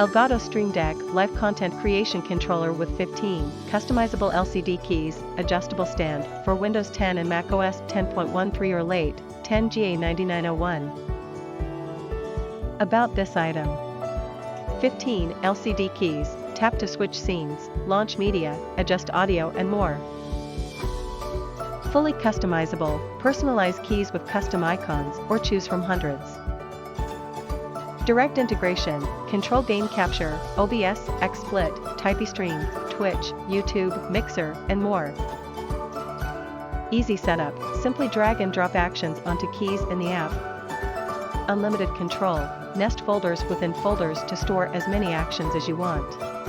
Elgato Stream Deck Live Content Creation Controller with 15 customizable LCD keys, adjustable stand for Windows 10 and macOS 10.13 or late, 10GA9901. About this item. 15 LCD keys, tap to switch scenes, launch media, adjust audio and more. Fully customizable, personalize keys with custom icons or choose from hundreds. Direct integration, control game capture, OBS, XSplit, TipeeeStream, Twitch, YouTube, Mixer, and more. Easy setup, simply drag and drop actions onto keys in the app. Unlimited control, nest folders within folders to store as many actions as you want.